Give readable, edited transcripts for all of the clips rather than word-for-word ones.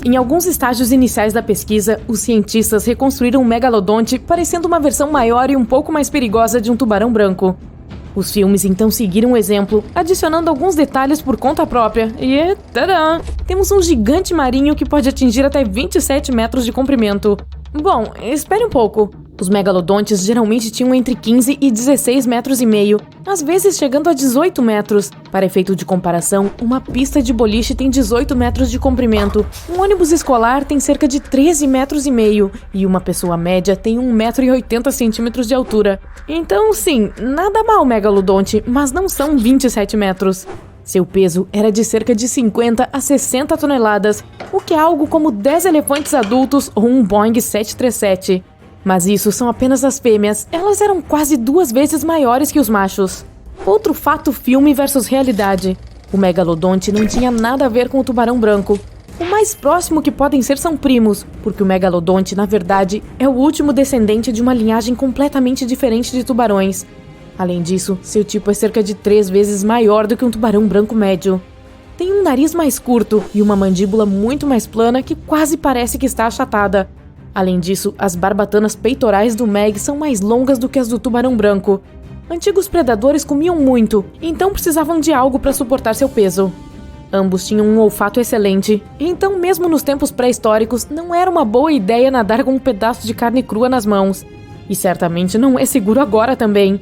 Em alguns estágios iniciais da pesquisa, os cientistas reconstruíram um megalodonte parecendo uma versão maior e um pouco mais perigosa de um tubarão branco. Os filmes então seguiram o exemplo, adicionando alguns detalhes por conta própria, e tadã! Temos um gigante marinho que pode atingir até 27 metros de comprimento. Bom, espere um pouco. Os megalodontes geralmente tinham entre 15 e 16 metros e meio, às vezes chegando a 18 metros. Para efeito de comparação, uma pista de boliche tem 18 metros de comprimento, um ônibus escolar tem cerca de 13 metros e meio e uma pessoa média tem 1,80 m de altura. Então, sim, nada mal megalodonte, mas não são 27 metros. Seu peso era de cerca de 50 a 60 toneladas, o que é algo como 10 elefantes adultos ou um Boeing 737. Mas isso são apenas as fêmeas, elas eram quase 2 vezes maiores que os machos. Outro fato filme versus realidade. O megalodonte não tinha nada a ver com o tubarão branco. O mais próximo que podem ser são primos, porque o megalodonte, na verdade, é o último descendente de uma linhagem completamente diferente de tubarões. Além disso, seu tipo é cerca de 3 vezes maior do que um tubarão branco médio. Tem um nariz mais curto e uma mandíbula muito mais plana que quase parece que está achatada. Além disso, as barbatanas peitorais do Meg são mais longas do que as do tubarão branco. Antigos predadores comiam muito, então precisavam de algo para suportar seu peso. Ambos tinham um olfato excelente, então mesmo nos tempos pré-históricos não era uma boa ideia nadar com um pedaço de carne crua nas mãos. E certamente não é seguro agora também.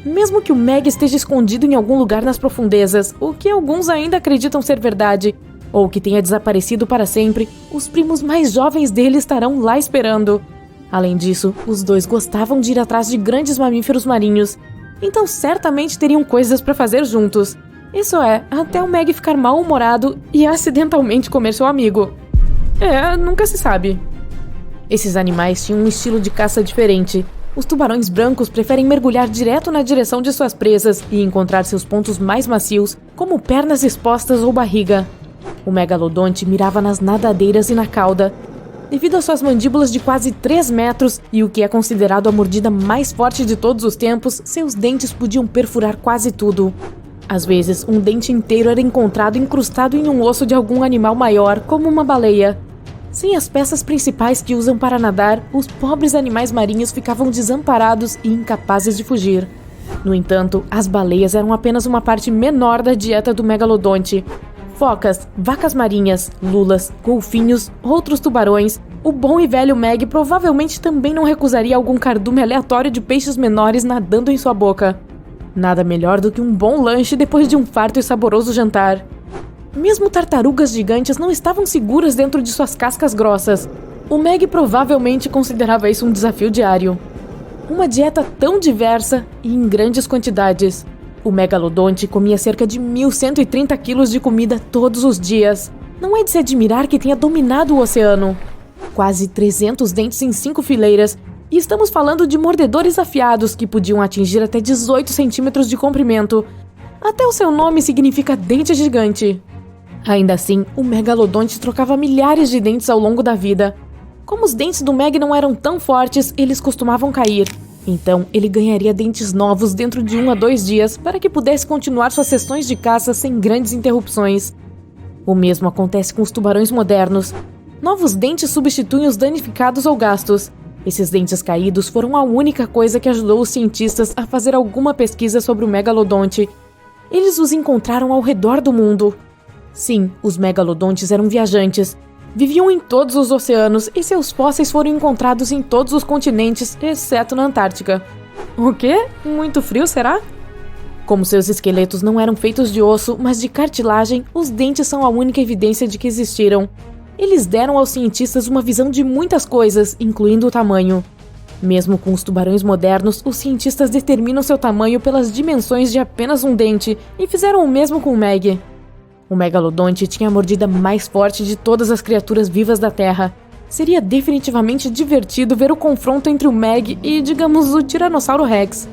Mesmo que o Meg esteja escondido em algum lugar nas profundezas, o que alguns ainda acreditam ser verdade, ou que tenha desaparecido para sempre, os primos mais jovens dele estarão lá esperando. Além disso, os dois gostavam de ir atrás de grandes mamíferos marinhos, então certamente teriam coisas para fazer juntos. Isso é, até o Meg ficar mal-humorado e acidentalmente comer seu amigo. Nunca se sabe. Esses animais tinham um estilo de caça diferente. Os tubarões brancos preferem mergulhar direto na direção de suas presas e encontrar seus pontos mais macios, como pernas expostas ou barriga. O megalodonte mirava nas nadadeiras e na cauda. Devido às suas mandíbulas de quase 3 metros e o que é considerado a mordida mais forte de todos os tempos, seus dentes podiam perfurar quase tudo. Às vezes, um dente inteiro era encontrado incrustado em um osso de algum animal maior, como uma baleia. Sem as peças principais que usam para nadar, os pobres animais marinhos ficavam desamparados e incapazes de fugir. No entanto, as baleias eram apenas uma parte menor da dieta do megalodonte. Focas, vacas marinhas, lulas, golfinhos, outros tubarões, o bom e velho Meg provavelmente também não recusaria algum cardume aleatório de peixes menores nadando em sua boca. Nada melhor do que um bom lanche depois de um farto e saboroso jantar. Mesmo tartarugas gigantes não estavam seguras dentro de suas cascas grossas. O Meg provavelmente considerava isso um desafio diário. Uma dieta tão diversa e em grandes quantidades. O megalodonte comia cerca de 1.130 quilos de comida todos os dias. Não é de se admirar que tenha dominado o oceano. Quase 300 dentes em 5 fileiras. E estamos falando de mordedores afiados que podiam atingir até 18 centímetros de comprimento. Até o seu nome significa dente gigante. Ainda assim, o megalodonte trocava milhares de dentes ao longo da vida. Como os dentes do Meg não eram tão fortes, eles costumavam cair. Então, ele ganharia dentes novos dentro de 1 a 2 dias para que pudesse continuar suas sessões de caça sem grandes interrupções. O mesmo acontece com os tubarões modernos. Novos dentes substituem os danificados ou gastos. Esses dentes caídos foram a única coisa que ajudou os cientistas a fazer alguma pesquisa sobre o megalodonte. Eles os encontraram ao redor do mundo. Sim, os megalodontes eram viajantes. Viviam em todos os oceanos e seus fósseis foram encontrados em todos os continentes, exceto na Antártica. O quê? Muito frio, será? Como seus esqueletos não eram feitos de osso, mas de cartilagem, os dentes são a única evidência de que existiram. Eles deram aos cientistas uma visão de muitas coisas, incluindo o tamanho. Mesmo com os tubarões modernos, os cientistas determinam seu tamanho pelas dimensões de apenas um dente e fizeram o mesmo com o Meg. O megalodonte tinha a mordida mais forte de todas as criaturas vivas da Terra. Seria definitivamente divertido ver o confronto entre o Meg e, digamos, o Tiranossauro Rex.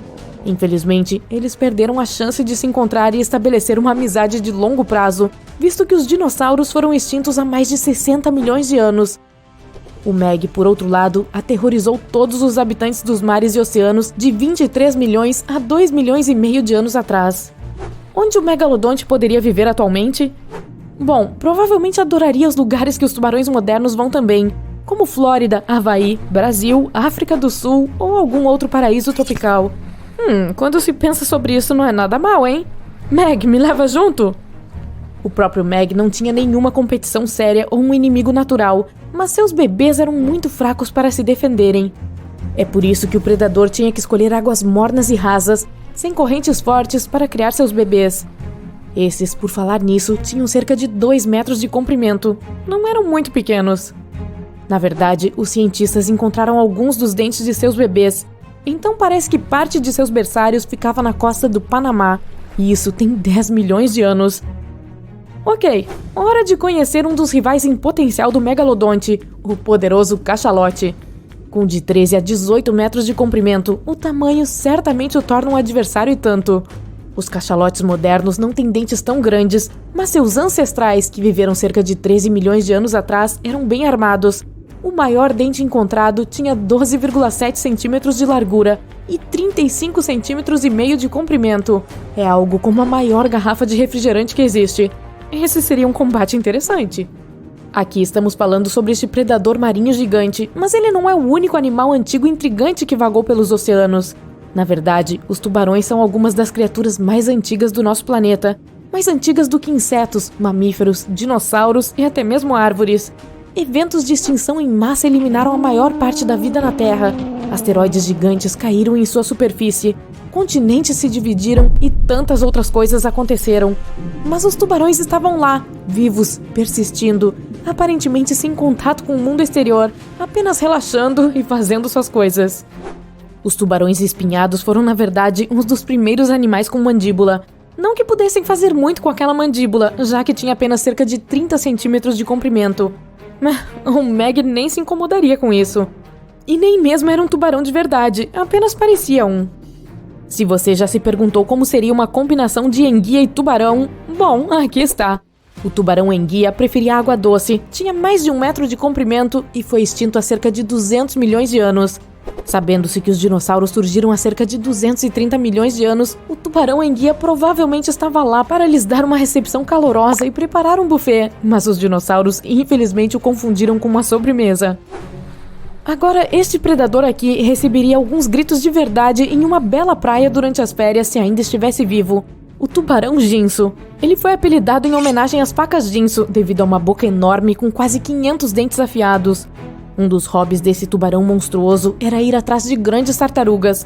Infelizmente, eles perderam a chance de se encontrar e estabelecer uma amizade de longo prazo, visto que os dinossauros foram extintos há mais de 60 milhões de anos. O Meg, por outro lado, aterrorizou todos os habitantes dos mares e oceanos de 23 milhões a 2 milhões e meio de anos atrás. Onde o megalodonte poderia viver atualmente? Bom, provavelmente adoraria os lugares que os tubarões modernos vão também, como Flórida, Havaí, Brasil, África do Sul ou algum outro paraíso tropical. Quando se pensa sobre isso não é nada mal, hein? Meg, me leva junto? O próprio Meg não tinha nenhuma competição séria ou um inimigo natural, mas seus bebês eram muito fracos para se defenderem. É por isso que o predador tinha que escolher águas mornas e rasas, sem correntes fortes, para criar seus bebês. Esses, por falar nisso, tinham cerca de 2 metros de comprimento. Não eram muito pequenos. Na verdade, os cientistas encontraram alguns dos dentes de seus bebês, então parece que parte de seus berçários ficava na costa do Panamá, e isso tem 10 milhões de anos. Ok, hora de conhecer um dos rivais em potencial do megalodonte, o poderoso cachalote. Com de 13 a 18 metros de comprimento, o tamanho certamente o torna um adversário e tanto. Os cachalotes modernos não têm dentes tão grandes, mas seus ancestrais, que viveram cerca de 13 milhões de anos atrás, eram bem armados. O maior dente encontrado tinha 12,7 centímetros de largura e 35 centímetros e meio de comprimento. É algo como a maior garrafa de refrigerante que existe. Esse seria um combate interessante. Aqui estamos falando sobre este predador marinho gigante, mas ele não é o único animal antigo e intrigante que vagou pelos oceanos. Na verdade, os tubarões são algumas das criaturas mais antigas do nosso planeta, mais antigas do que insetos, mamíferos, dinossauros e até mesmo árvores. Eventos de extinção em massa eliminaram a maior parte da vida na Terra. Asteroides gigantes caíram em sua superfície, continentes se dividiram e tantas outras coisas aconteceram. Mas os tubarões estavam lá, vivos, persistindo, aparentemente sem contato com o mundo exterior, apenas relaxando e fazendo suas coisas. Os tubarões espinhados foram, na verdade, uns dos primeiros animais com mandíbula. Não que pudessem fazer muito com aquela mandíbula, já que tinha apenas cerca de 30 centímetros de comprimento. O Meg nem se incomodaria com isso. E nem mesmo era um tubarão de verdade, apenas parecia um. Se você já se perguntou como seria uma combinação de enguia e tubarão, bom, aqui está. O tubarão enguia preferia água doce, tinha mais de 1 metro de comprimento e foi extinto há cerca de 200 milhões de anos. Sabendo-se que os dinossauros surgiram há cerca de 230 milhões de anos, o tubarão enguia provavelmente estava lá para lhes dar uma recepção calorosa e preparar um buffet, mas os dinossauros infelizmente o confundiram com uma sobremesa. Agora, este predador aqui receberia alguns gritos de verdade em uma bela praia durante as férias se ainda estivesse vivo. O tubarão Ginso. Ele foi apelidado em homenagem às facas Ginso, devido a uma boca enorme com quase 500 dentes afiados. Um dos hobbies desse tubarão monstruoso era ir atrás de grandes tartarugas.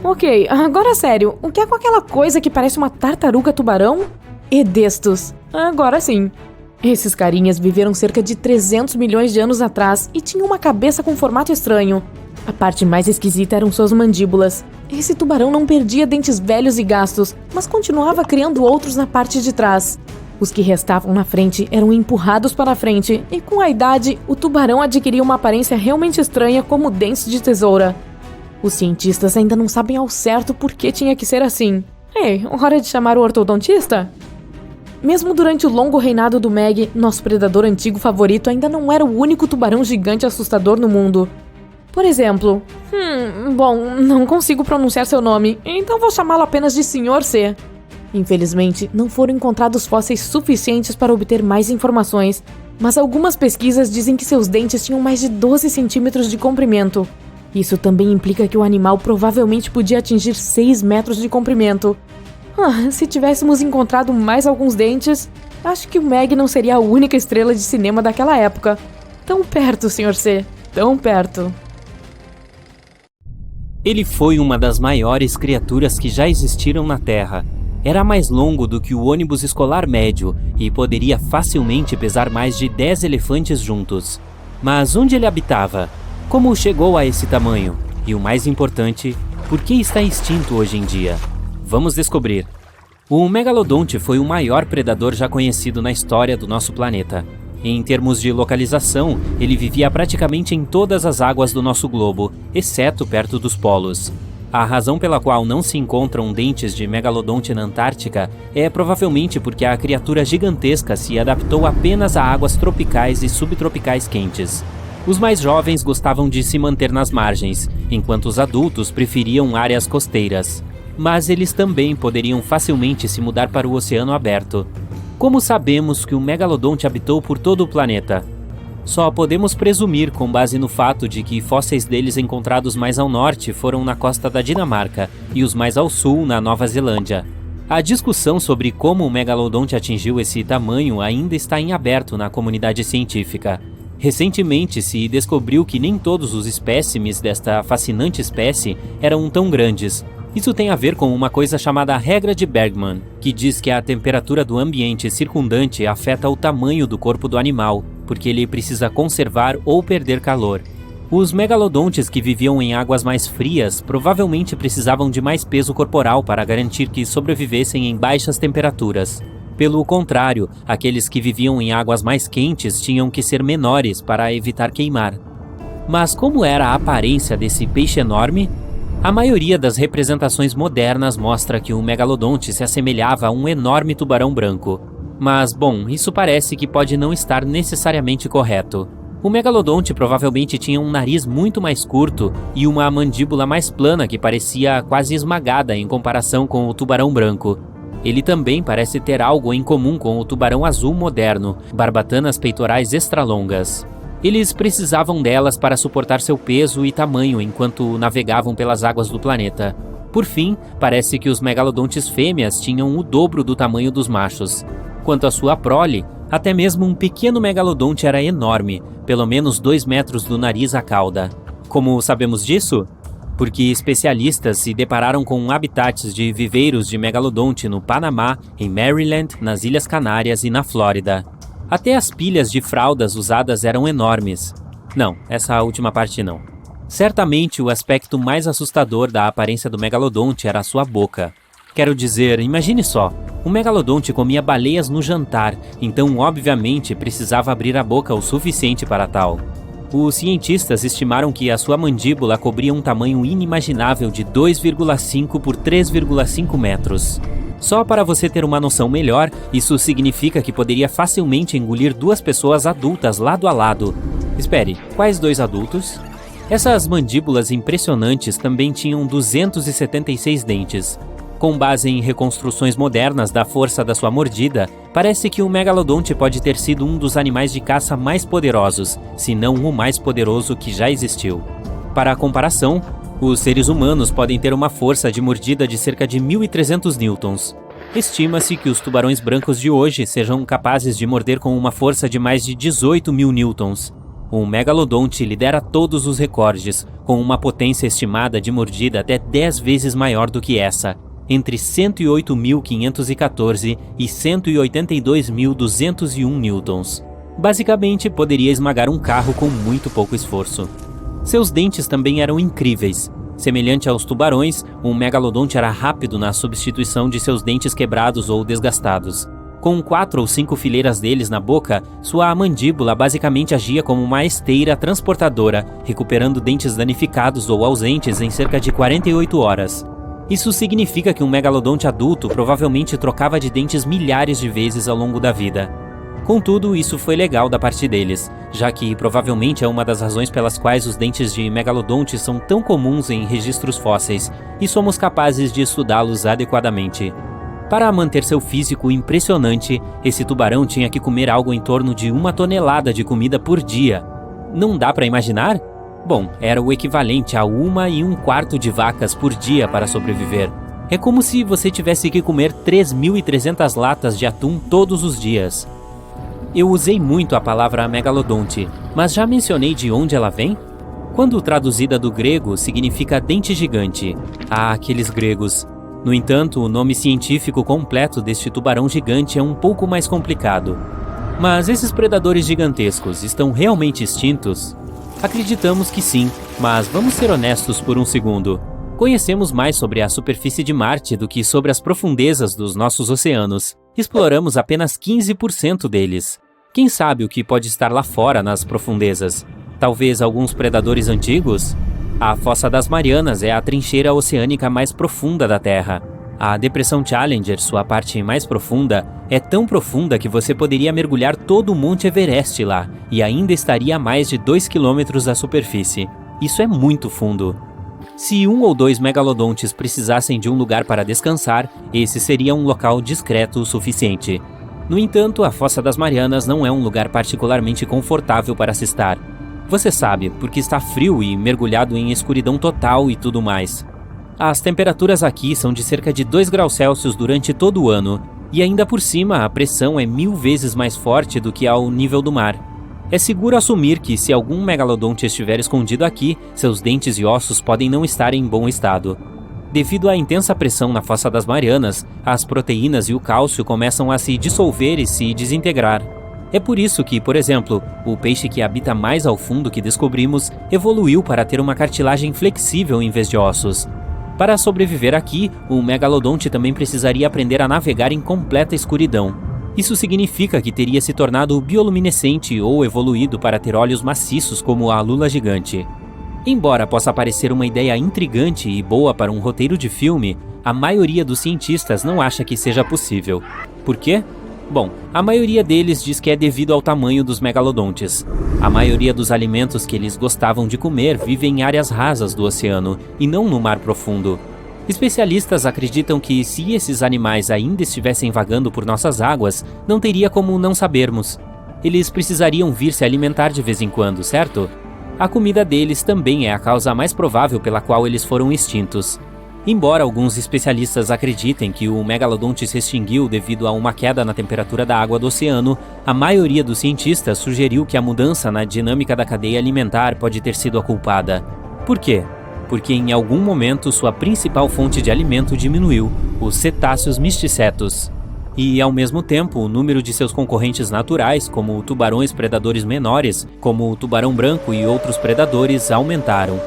Ok, agora sério, o que é com aquela coisa que parece uma tartaruga tubarão? Edestos. Agora sim. Esses carinhas viveram cerca de 300 milhões de anos atrás e tinham uma cabeça com formato estranho. A parte mais esquisita eram suas mandíbulas. Esse tubarão não perdia dentes velhos e gastos, mas continuava criando outros na parte de trás. Os que restavam na frente eram empurrados para a frente, e com a idade, o tubarão adquiria uma aparência realmente estranha como dentes de tesoura. Os cientistas ainda não sabem ao certo por que tinha que ser assim. Ei, hora de chamar o ortodontista? Mesmo durante o longo reinado do Meg, nosso predador antigo favorito ainda não era o único tubarão gigante assustador no mundo. Por exemplo, bom, não consigo pronunciar seu nome, então vou chamá-lo apenas de Sr. C. Infelizmente, não foram encontrados fósseis suficientes para obter mais informações, mas algumas pesquisas dizem que seus dentes tinham mais de 12 centímetros de comprimento. Isso também implica que o animal provavelmente podia atingir 6 metros de comprimento. Se tivéssemos encontrado mais alguns dentes, acho que o Meg não seria a única estrela de cinema daquela época. Tão perto, Sr. C, tão perto. Ele foi uma das maiores criaturas que já existiram na Terra. Era mais longo do que o ônibus escolar médio e poderia facilmente pesar mais de 10 elefantes juntos. Mas onde ele habitava? Como chegou a esse tamanho? E o mais importante, por que está extinto hoje em dia? Vamos descobrir. O megalodonte foi o maior predador já conhecido na história do nosso planeta. Em termos de localização, ele vivia praticamente em todas as águas do nosso globo, exceto perto dos polos. A razão pela qual não se encontram dentes de megalodonte na Antártica é provavelmente porque a criatura gigantesca se adaptou apenas a águas tropicais e subtropicais quentes. Os mais jovens gostavam de se manter nas margens, enquanto os adultos preferiam áreas costeiras. Mas eles também poderiam facilmente se mudar para o oceano aberto. Como sabemos que o megalodonte habitou por todo o planeta? Só podemos presumir com base no fato de que fósseis deles encontrados mais ao norte foram na costa da Dinamarca e os mais ao sul na Nova Zelândia. A discussão sobre como o megalodonte atingiu esse tamanho ainda está em aberto na comunidade científica. Recentemente se descobriu que nem todos os espécimes desta fascinante espécie eram tão grandes. Isso tem a ver com uma coisa chamada regra de Bergman, que diz que a temperatura do ambiente circundante afeta o tamanho do corpo do animal, porque ele precisa conservar ou perder calor. Os megalodontes que viviam em águas mais frias provavelmente precisavam de mais peso corporal para garantir que sobrevivessem em baixas temperaturas. Pelo contrário, aqueles que viviam em águas mais quentes tinham que ser menores para evitar queimar. Mas como era a aparência desse peixe enorme? A maioria das representações modernas mostra que o megalodonte se assemelhava a um enorme tubarão branco. Mas, bom, isso parece que pode não estar necessariamente correto. O megalodonte provavelmente tinha um nariz muito mais curto e uma mandíbula mais plana que parecia quase esmagada em comparação com o tubarão branco. Ele também parece ter algo em comum com o tubarão azul moderno, barbatanas peitorais extra-longas. Eles precisavam delas para suportar seu peso e tamanho enquanto navegavam pelas águas do planeta. Por fim, parece que os megalodontes fêmeas tinham o dobro do tamanho dos machos. Quanto à sua prole, até mesmo um pequeno megalodonte era enorme, pelo menos 2 metros do nariz à cauda. Como sabemos disso? Porque especialistas se depararam com habitats de viveiros de megalodonte no Panamá, em Maryland, nas Ilhas Canárias e na Flórida. Até as pilhas de fraldas usadas eram enormes. Não, essa última parte não. Certamente o aspecto mais assustador da aparência do megalodonte era a sua boca. Quero dizer, imagine só, o megalodonte comia baleias no jantar, então obviamente precisava abrir a boca o suficiente para tal. Os cientistas estimaram que a sua mandíbula cobria um tamanho inimaginável de 2,5 por 3,5 metros. Só para você ter uma noção melhor, isso significa que poderia facilmente engolir 2 pessoas adultas lado a lado. Espere, quais 2 adultos? Essas mandíbulas impressionantes também tinham 276 dentes. Com base em reconstruções modernas da força da sua mordida, parece que o megalodonte pode ter sido um dos animais de caça mais poderosos, se não o mais poderoso que já existiu. Para a comparação, os seres humanos podem ter uma força de mordida de cerca de 1.300 newtons. Estima-se que os tubarões brancos de hoje sejam capazes de morder com uma força de mais de 18.000 newtons. O megalodonte lidera todos os recordes, com uma potência estimada de mordida até 10 vezes maior do que essa, entre 108.514 e 182.201 newtons. Basicamente, poderia esmagar um carro com muito pouco esforço. Seus dentes também eram incríveis. Semelhante aos tubarões, o megalodonte era rápido na substituição de seus dentes quebrados ou desgastados. Com 4 ou 5 fileiras deles na boca, sua mandíbula basicamente agia como uma esteira transportadora, recuperando dentes danificados ou ausentes em cerca de 48 horas. Isso significa que um megalodonte adulto provavelmente trocava de dentes milhares de vezes ao longo da vida. Contudo, isso foi legal da parte deles, já que provavelmente é uma das razões pelas quais os dentes de megalodonte são tão comuns em registros fósseis e somos capazes de estudá-los adequadamente. Para manter seu físico impressionante, esse tubarão tinha que comer algo em torno de 1 tonelada de comida por dia. Não dá para imaginar? Bom, era o equivalente a 1 1/4 de vacas por dia para sobreviver. É como se você tivesse que comer 3.300 latas de atum todos os dias. Eu usei muito a palavra megalodonte, mas já mencionei de onde ela vem? Quando traduzida do grego, significa dente gigante. Ah, aqueles gregos. No entanto, o nome científico completo deste tubarão gigante é um pouco mais complicado. Mas esses predadores gigantescos estão realmente extintos? Acreditamos que sim, mas vamos ser honestos por um segundo. Conhecemos mais sobre a superfície de Marte do que sobre as profundezas dos nossos oceanos. Exploramos apenas 15% deles. Quem sabe o que pode estar lá fora nas profundezas? Talvez alguns predadores antigos? A Fossa das Marianas é a trincheira oceânica mais profunda da Terra. A Depressão Challenger, sua parte mais profunda, é tão profunda que você poderia mergulhar todo o Monte Everest lá e ainda estaria a mais de 2 quilômetros da superfície. Isso é muito fundo. Se 1 ou 2 megalodontes precisassem de um lugar para descansar, esse seria um local discreto o suficiente. No entanto, a Fossa das Marianas não é um lugar particularmente confortável para se estar. Você sabe, porque está frio e mergulhado em escuridão total e tudo mais. As temperaturas aqui são de cerca de 2 graus Celsius durante todo o ano, e ainda por cima a pressão é 1000 vezes mais forte do que ao nível do mar. É seguro assumir que se algum megalodonte estiver escondido aqui, seus dentes e ossos podem não estar em bom estado. Devido à intensa pressão na Fossa das Marianas, as proteínas e o cálcio começam a se dissolver e se desintegrar. É por isso que, por exemplo, o peixe que habita mais ao fundo que descobrimos evoluiu para ter uma cartilagem flexível em vez de ossos. Para sobreviver aqui, o megalodonte também precisaria aprender a navegar em completa escuridão. Isso significa que teria se tornado bioluminescente ou evoluído para ter olhos maciços como a lula gigante. Embora possa parecer uma ideia intrigante e boa para um roteiro de filme, a maioria dos cientistas não acha que seja possível. Por quê? Bom, a maioria deles diz que é devido ao tamanho dos megalodontes. A maioria dos alimentos que eles gostavam de comer vivem em áreas rasas do oceano e não no mar profundo. Especialistas acreditam que se esses animais ainda estivessem vagando por nossas águas, não teria como não sabermos. Eles precisariam vir se alimentar de vez em quando, certo? A comida deles também é a causa mais provável pela qual eles foram extintos. Embora alguns especialistas acreditem que o megalodonte se extinguiu devido a uma queda na temperatura da água do oceano, a maioria dos cientistas sugeriu que a mudança na dinâmica da cadeia alimentar pode ter sido a culpada. Por quê? Porque em algum momento sua principal fonte de alimento diminuiu, os cetáceos misticetos. E, ao mesmo tempo, o número de seus concorrentes naturais, como tubarões predadores menores, como o tubarão branco e outros predadores, aumentaram.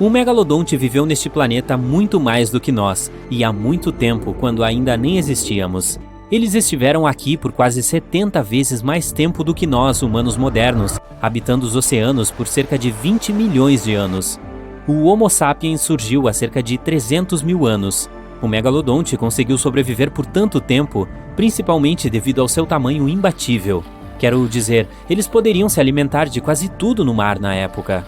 O megalodonte viveu neste planeta muito mais do que nós, e há muito tempo, quando ainda nem existíamos. Eles estiveram aqui por quase 70 vezes mais tempo do que nós, humanos modernos, habitando os oceanos por cerca de 20 milhões de anos. O Homo sapiens surgiu há cerca de 300 mil anos. O megalodonte conseguiu sobreviver por tanto tempo, principalmente devido ao seu tamanho imbatível. Quero dizer, eles poderiam se alimentar de quase tudo no mar na época.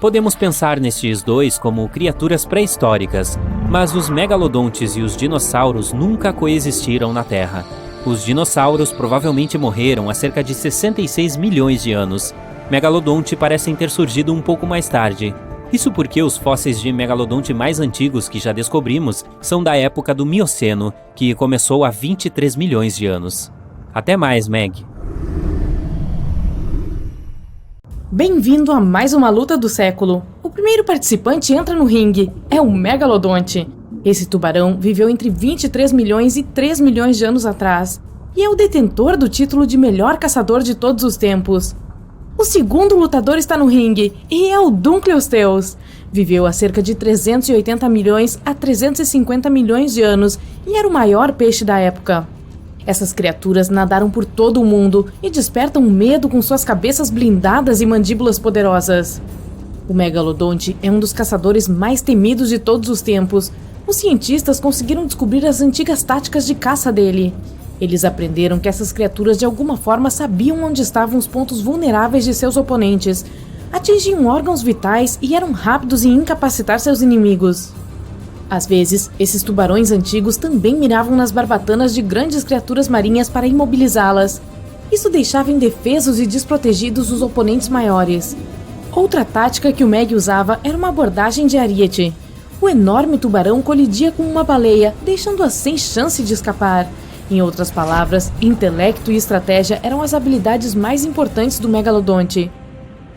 Podemos pensar nestes dois como criaturas pré-históricas, mas os megalodontes e os dinossauros nunca coexistiram na Terra. Os dinossauros provavelmente morreram há cerca de 66 milhões de anos. Megalodonte parecem ter surgido um pouco mais tarde. Isso porque os fósseis de megalodonte mais antigos que já descobrimos são da época do Mioceno, que começou há 23 milhões de anos. Até mais, Meg. Bem-vindo a mais uma luta do século. O primeiro participante entra no ringue. É o megalodonte. Esse tubarão viveu entre 23 milhões e 3 milhões de anos atrás e é o detentor do título de melhor caçador de todos os tempos. O segundo lutador está no ringue e é o Dunkleosteus. Viveu há cerca de 380 milhões a 350 milhões de anos e era o maior peixe da época. Essas criaturas nadaram por todo o mundo e despertam medo com suas cabeças blindadas e mandíbulas poderosas. O megalodonte é um dos caçadores mais temidos de todos os tempos. Os cientistas conseguiram descobrir as antigas táticas de caça dele. Eles aprenderam que essas criaturas de alguma forma sabiam onde estavam os pontos vulneráveis de seus oponentes, atingiam órgãos vitais e eram rápidos em incapacitar seus inimigos. Às vezes, esses tubarões antigos também miravam nas barbatanas de grandes criaturas marinhas para imobilizá-las. Isso deixava indefesos e desprotegidos os oponentes maiores. Outra tática que o Meg usava era uma abordagem de ariete. O enorme tubarão colidia com uma baleia, deixando-a sem chance de escapar. Em outras palavras, intelecto e estratégia eram as habilidades mais importantes do megalodonte.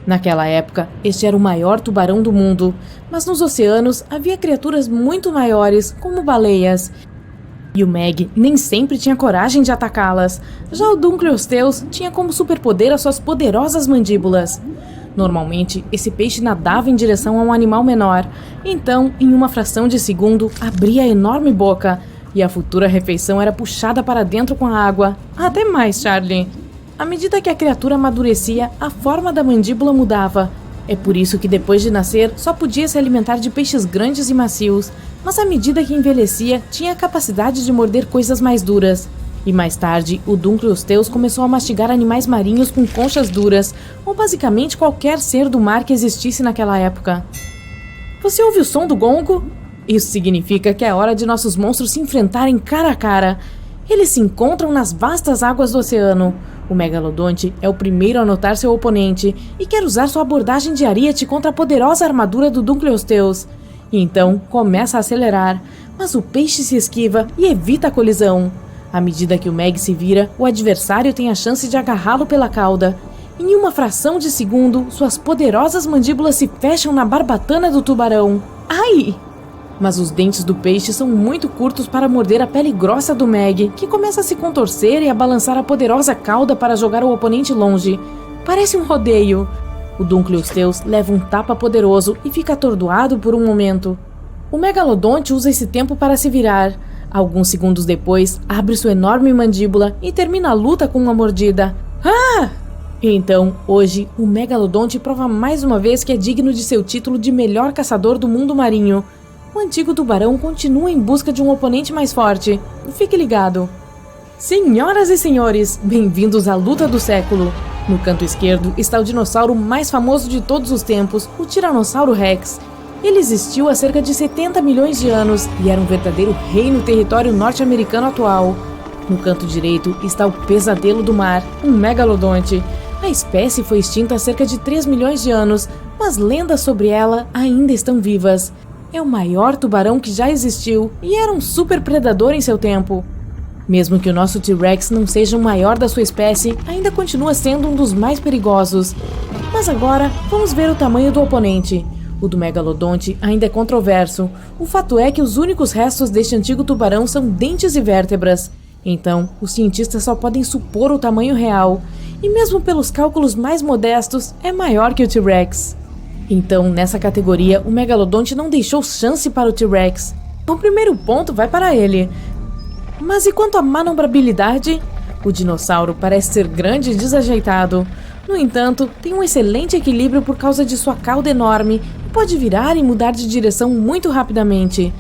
Naquela época, este era o maior tubarão do mundo, mas nos oceanos havia criaturas muito maiores, como baleias. E o Meg nem sempre tinha coragem de atacá-las. Já o Dunkleosteus tinha como superpoder as suas poderosas mandíbulas. Normalmente, esse peixe nadava em direção a um animal menor. Então, em uma fração de segundo, abria a enorme boca, e a futura refeição era puxada para dentro com a água. Até mais, Charlie. À medida que a criatura amadurecia, a forma da mandíbula mudava. É por isso que depois de nascer, só podia se alimentar de peixes grandes e macios. Mas à medida que envelhecia, tinha a capacidade de morder coisas mais duras. E mais tarde, o Dunkleosteus começou a mastigar animais marinhos com conchas duras, ou basicamente qualquer ser do mar que existisse naquela época. Você ouve o som do gongo? Isso significa que é hora de nossos monstros se enfrentarem cara a cara. Eles se encontram nas vastas águas do oceano. O megalodonte é o primeiro a notar seu oponente e quer usar sua abordagem de ariete contra a poderosa armadura do Dunkleosteus. E então começa a acelerar, mas o peixe se esquiva e evita a colisão. À medida que o Meg se vira, o adversário tem a chance de agarrá-lo pela cauda. Em uma fração de segundo, suas poderosas mandíbulas se fecham na barbatana do tubarão. Ai! Mas os dentes do peixe são muito curtos para morder a pele grossa do Meg, que começa a se contorcer e a balançar a poderosa cauda para jogar o oponente longe. Parece um rodeio. O Dunkleosteus leva um tapa poderoso e fica atordoado por um momento. O megalodonte usa esse tempo para se virar. Alguns segundos depois, abre sua enorme mandíbula e termina a luta com uma mordida. Ah! Então, hoje, o megalodonte prova mais uma vez que é digno de seu título de melhor caçador do mundo marinho. O antigo tubarão continua em busca de um oponente mais forte. Fique ligado. Senhoras e senhores, bem-vindos à luta do século. No canto esquerdo está o dinossauro mais famoso de todos os tempos, o Tiranossauro Rex. Ele existiu há cerca de 70 milhões de anos e era um verdadeiro rei no território norte-americano atual. No canto direito está o pesadelo do mar, um megalodonte. A espécie foi extinta há cerca de 3 milhões de anos, mas lendas sobre ela ainda estão vivas. É o maior tubarão que já existiu e era um super predador em seu tempo. Mesmo que o nosso T-Rex não seja o maior da sua espécie, ainda continua sendo um dos mais perigosos. Mas agora, vamos ver o tamanho do oponente. O do megalodonte ainda é controverso. O fato é que os únicos restos deste antigo tubarão são dentes e vértebras. Então, os cientistas só podem supor o tamanho real. E mesmo pelos cálculos mais modestos, é maior que o T-Rex. Então, nessa categoria, o megalodonte não deixou chance para o T-Rex. O primeiro ponto vai para ele. Mas e quanto à manobrabilidade? O dinossauro parece ser grande e desajeitado. No entanto, tem um excelente equilíbrio por causa de sua cauda enorme e pode virar e mudar de direção muito rapidamente.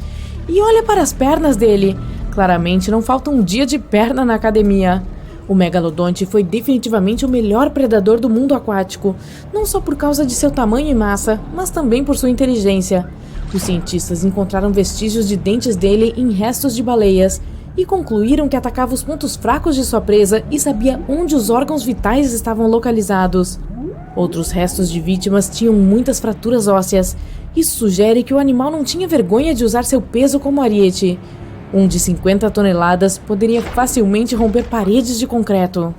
E olha para as pernas dele. Claramente não falta um dia de perna na academia. O megalodonte foi definitivamente o melhor predador do mundo aquático, não só por causa de seu tamanho e massa, mas também por sua inteligência. Os cientistas encontraram vestígios de dentes dele em restos de baleias e concluíram que atacava os pontos fracos de sua presa e sabia onde os órgãos vitais estavam localizados. Outros restos de vítimas tinham muitas fraturas ósseas. Isso sugere que o animal não tinha vergonha de usar seu peso como ariete. Um de 50 toneladas poderia facilmente romper paredes de concreto.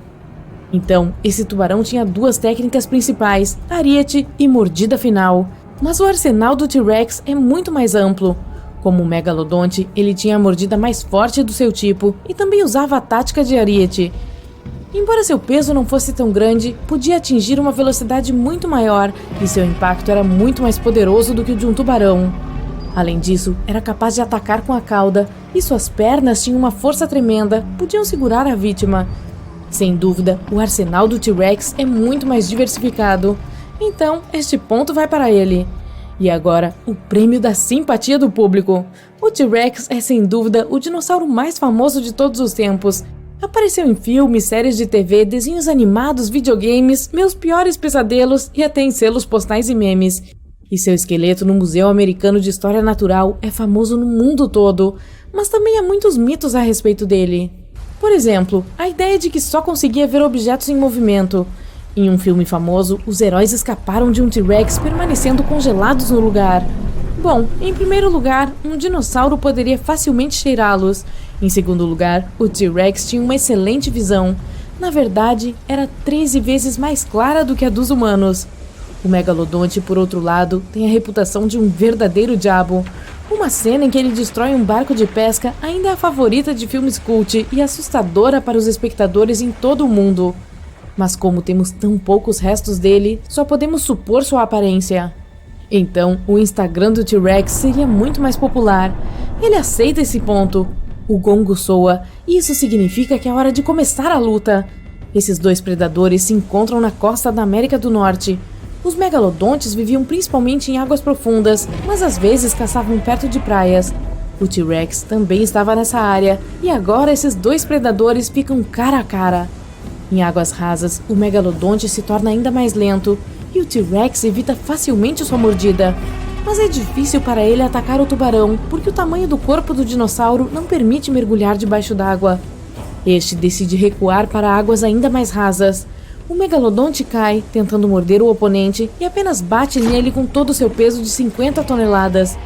Então, esse tubarão tinha duas técnicas principais, ariete e mordida final. Mas o arsenal do T-Rex é muito mais amplo. Como o megalodonte, ele tinha a mordida mais forte do seu tipo e também usava a tática de ariete. Embora seu peso não fosse tão grande, podia atingir uma velocidade muito maior e seu impacto era muito mais poderoso do que o de um tubarão. Além disso, era capaz de atacar com a cauda e suas pernas tinham uma força tremenda, podiam segurar a vítima. Sem dúvida, o arsenal do T-Rex é muito mais diversificado. Então, este ponto vai para ele. E agora, o prêmio da simpatia do público. O T-Rex é sem dúvida o dinossauro mais famoso de todos os tempos. Apareceu em filmes, séries de TV, desenhos animados, videogames, meus piores pesadelos e até em selos postais e memes. E seu esqueleto no Museu Americano de História Natural é famoso no mundo todo, mas também há muitos mitos a respeito dele. Por exemplo, a ideia de que só conseguia ver objetos em movimento. Em um filme famoso, os heróis escaparam de um T-Rex permanecendo congelados no lugar. Bom, em primeiro lugar, um dinossauro poderia facilmente cheirá-los. Em segundo lugar, o T-Rex tinha uma excelente visão. Na verdade, era 13 vezes mais clara do que a dos humanos. O megalodonte, por outro lado, tem a reputação de um verdadeiro diabo. Uma cena em que ele destrói um barco de pesca ainda é a favorita de filmes cult e assustadora para os espectadores em todo o mundo. Mas como temos tão poucos restos dele, só podemos supor sua aparência. Então, o Instagram do T-Rex seria muito mais popular. Ele aceita esse ponto. O gongo soa, e isso significa que é hora de começar a luta. Esses dois predadores se encontram na costa da América do Norte. Os megalodontes viviam principalmente em águas profundas, mas às vezes caçavam perto de praias. O T-Rex também estava nessa área, e agora esses dois predadores ficam cara a cara. Em águas rasas, o megalodonte se torna ainda mais lento, e o T-Rex evita facilmente sua mordida. Mas é difícil para ele atacar o tubarão, porque o tamanho do corpo do dinossauro não permite mergulhar debaixo d'água. Este decide recuar para águas ainda mais rasas. O megalodonte cai, tentando morder o oponente, e apenas bate nele com todo o seu peso de 50 toneladas.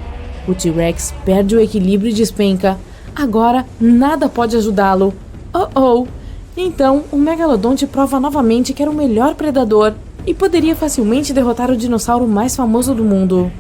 O T-Rex perde o equilíbrio e despenca. Agora, nada pode ajudá-lo. Oh! Então, o megalodonte prova novamente que era o melhor predador e poderia facilmente derrotar o dinossauro mais famoso do mundo.